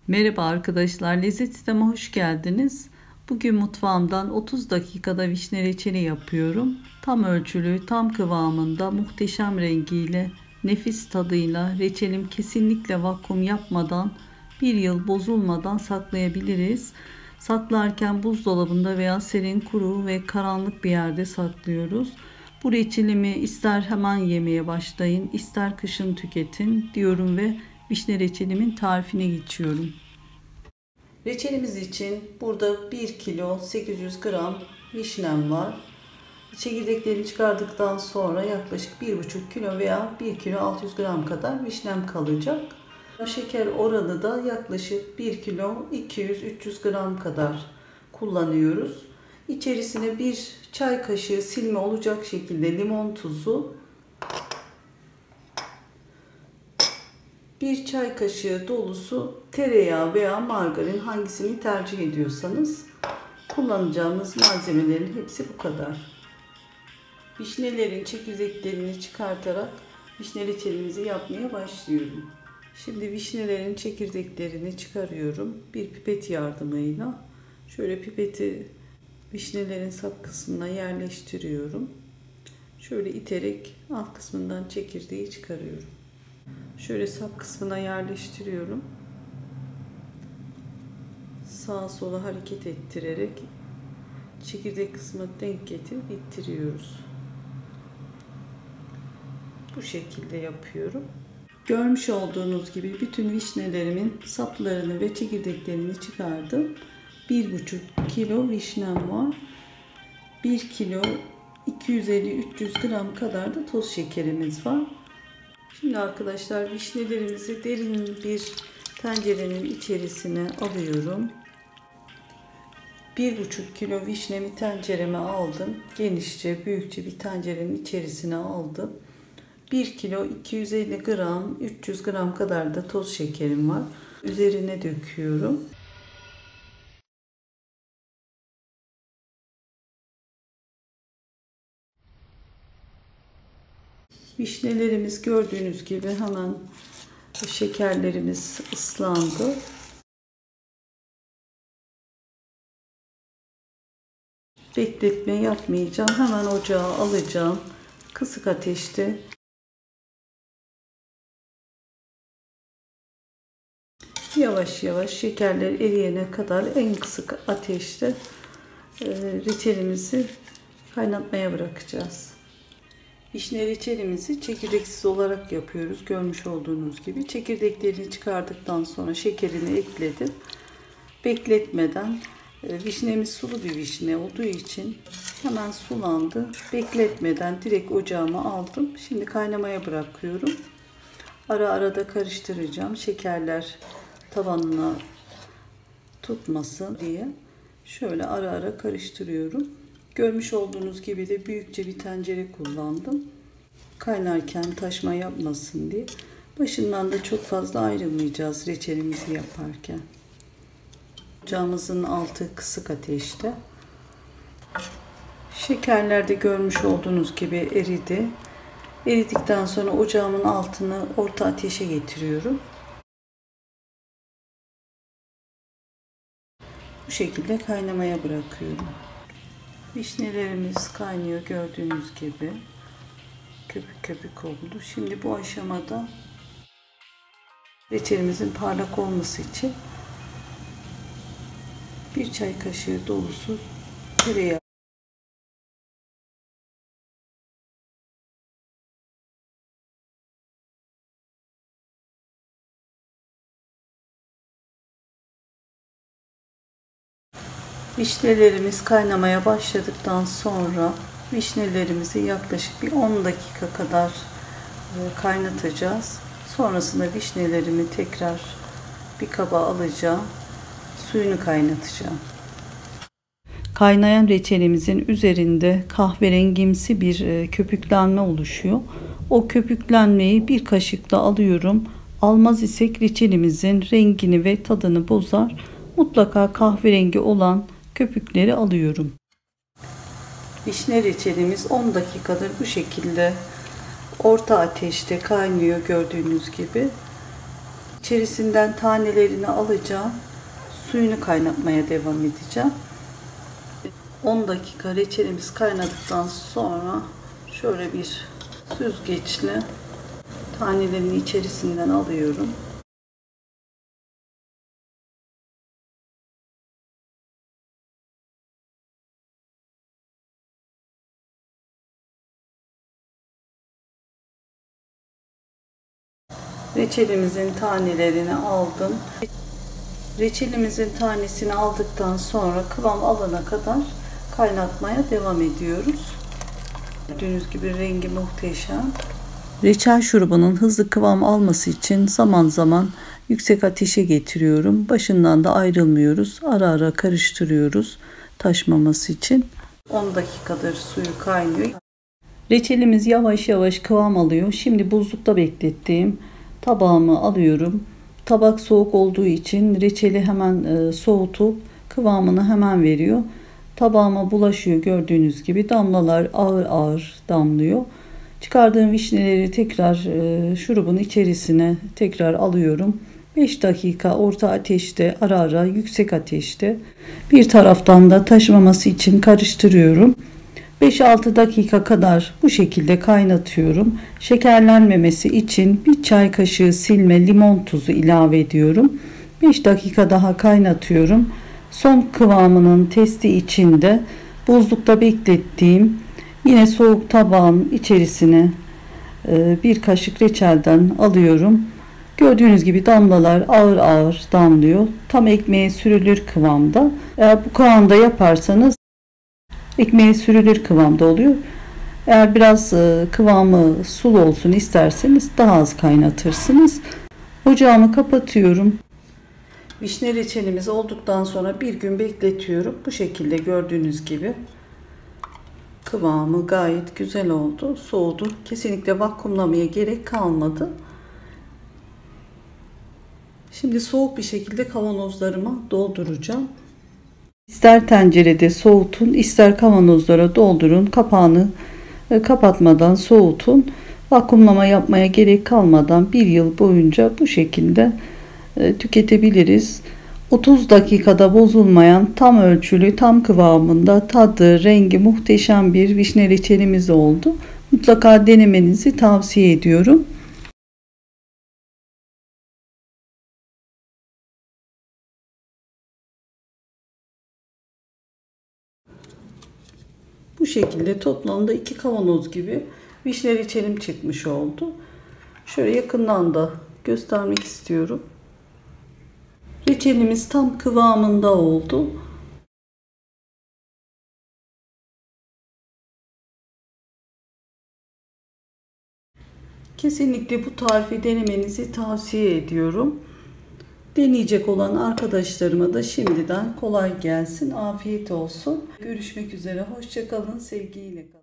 Merhaba arkadaşlar, lezzet sisteme hoş geldiniz. Bugün mutfağımdan 30 dakikada vişne reçeli yapıyorum. Tam ölçülü, tam kıvamında, muhteşem rengiyle, nefis tadıyla reçelim kesinlikle vakum yapmadan, bir yıl bozulmadan saklayabiliriz. Saklarken buzdolabında veya serin, kuru ve karanlık bir yerde saklıyoruz. Bu reçelimi ister hemen yemeye başlayın, ister kışın tüketin diyorum ve vişne reçelimin tarifine geçiyorum. Reçelimiz için burada 1 kilo 800 gram vişnem var. Çekirdeklerini çıkardıktan sonra yaklaşık 1,5 kilo veya 1 kilo 600 gram kadar vişnem kalacak. Şeker oranı da yaklaşık 1 kilo 200-300 gram kadar kullanıyoruz. İçerisine 1 çay kaşığı silme olacak şekilde limon tuzu, 1 çay kaşığı dolusu tereyağı veya margarin, hangisini tercih ediyorsanız. Kullanacağımız malzemelerin hepsi bu kadar. Vişnelerin çekirdeklerini çıkartarak vişne reçelimizi yapmaya başlıyorum. Şimdi vişnelerin çekirdeklerini çıkarıyorum. Bir pipet yardımıyla. Şöyle pipeti vişnelerin sap kısmına yerleştiriyorum. Şöyle iterek alt kısmından çekirdeği çıkarıyorum. Şöyle sap kısmına yerleştiriyorum. Sağa sola hareket ettirerek çekirdek kısmına denk getirip ittiriyoruz. Bu şekilde yapıyorum. Görmüş olduğunuz gibi bütün vişnelerimin saplarını ve çekirdeklerini çıkardım. 1,5 kilo vişnem var. 1 kilo 250-300 gram kadar da toz şekerimiz var. Şimdi arkadaşlar vişnelerimizi derin bir tencerenin içerisine alıyorum. 1,5 kilo vişnemi tencereme aldım. Genişçe, büyükçe bir tencerenin içerisine aldım. 1 kilo 250 gram, 300 gram kadar da toz şekerim var. Üzerine döküyorum. Vişnelerimiz gördüğünüz gibi hemen şekerlerimiz ıslandı. Bekletme yapmayacağım. Hemen ocağa alacağım. Kısık ateşte. Yavaş yavaş şekerler eriyene kadar en kısık ateşte reçelimizi kaynatmaya bırakacağız. Vişne reçelimizi çekirdeksiz olarak yapıyoruz. Görmüş olduğunuz gibi. Çekirdeklerini çıkardıktan sonra şekerini ekledim. Bekletmeden, vişnemiz sulu bir vişne olduğu için hemen sulandı. Bekletmeden direkt ocağıma aldım. Şimdi kaynamaya bırakıyorum. Ara ara da karıştıracağım. Şekerler tavanına tutmasın diye. Şöyle ara ara karıştırıyorum. Görmüş olduğunuz gibi de büyükçe bir tencere kullandım. Kaynarken taşma yapmasın diye. Başından da çok fazla ayrılmayacağız reçelimizi yaparken. Ocağımızın altı kısık ateşte. Şekerler de görmüş olduğunuz gibi eridi. Eridikten sonra ocağımın altını orta ateşe getiriyorum. Bu şekilde kaynamaya bırakıyorum. Vişnelerimiz kaynıyor gördüğünüz gibi. Köpük köpük oldu. Şimdi bu aşamada reçelimizin parlak olması için 1 çay kaşığı dolusu tereyağı, vişnelerimiz kaynamaya başladıktan sonra vişnelerimizi yaklaşık bir 10 dakika kadar kaynatacağız. Sonrasında vişnelerimi tekrar bir kaba alacağım. Suyunu kaynatacağım. Kaynayan reçelimizin üzerinde kahverengimsi bir köpüklenme oluşuyor. O köpüklenmeyi bir kaşıkla alıyorum. Almaz isek reçelimizin rengini ve tadını bozar. Mutlaka kahverengi olan köpükleri alıyorum. Vişne reçelimiz 10 dakikadır bu şekilde orta ateşte kaynıyor gördüğünüz gibi. İçerisinden tanelerini alacağım. Suyunu kaynatmaya devam edeceğim. 10 dakika reçelimiz kaynadıktan sonra şöyle bir süzgeçle tanelerini içerisinden alıyorum. Reçelimizin tanelerini aldım. Reçelimizin tanesini aldıktan sonra kıvam alana kadar kaynatmaya devam ediyoruz. Gördüğünüz gibi rengi muhteşem. Reçel şurubunun hızlı kıvam alması için zaman zaman yüksek ateşe getiriyorum. Başından da ayrılmıyoruz. Ara ara karıştırıyoruz taşmaması için. 10 dakikadır suyu kaynıyor. Reçelimiz yavaş yavaş kıvam alıyor. Şimdi buzlukta beklettiğim tabağımı alıyorum. Tabak soğuk olduğu için reçeli hemen soğutup kıvamını hemen veriyor. Tabağıma bulaşıyor, gördüğünüz gibi damlalar ağır ağır damlıyor. Çıkardığım vişneleri tekrar şurubun içerisine tekrar alıyorum. 5 dakika orta ateşte, ara ara yüksek ateşte, bir taraftan da taşmaması için karıştırıyorum. 5-6 dakika kadar bu şekilde kaynatıyorum. Şekerlenmemesi için bir çay kaşığı silme limon tuzu ilave ediyorum. 5 dakika daha kaynatıyorum. Son kıvamının testi için de buzlukta beklettiğim yine soğuk tabağın içerisine bir kaşık reçelden alıyorum. Gördüğünüz gibi damlalar ağır ağır damlıyor. Tam ekmeğe sürülür kıvamda. Eğer bu kıvamda yaparsanız ekmeğe sürülür kıvamda oluyor. Eğer biraz kıvamı sulu olsun isterseniz daha az kaynatırsınız. Ocağımı kapatıyorum. Vişne reçelimiz olduktan sonra bir gün bekletiyorum. Bu şekilde gördüğünüz gibi kıvamı gayet güzel oldu. Soğudu. Kesinlikle vakumlamaya gerek kalmadı. Şimdi soğuk bir şekilde kavanozlarıma dolduracağım. İster tencerede soğutun, ister kavanozlara doldurun. Kapağını kapatmadan soğutun. Vakumlama yapmaya gerek kalmadan bir yıl boyunca bu şekilde tüketebiliriz. 30 dakikada bozulmayan, tam ölçülü, tam kıvamında, tadı, rengi muhteşem bir vişne reçelimiz oldu. Mutlaka denemenizi tavsiye ediyorum. Bu şekilde toplamda 2 kavanoz gibi vişne reçelim çıkmış oldu. Şöyle yakından da göstermek istiyorum. Reçelimiz tam kıvamında oldu. Kesinlikle bu tarifi denemenizi tavsiye ediyorum. Deneyecek olan arkadaşlarıma da şimdiden kolay gelsin, afiyet olsun. Görüşmek üzere, hoşça kalın, sevgiyle kalın.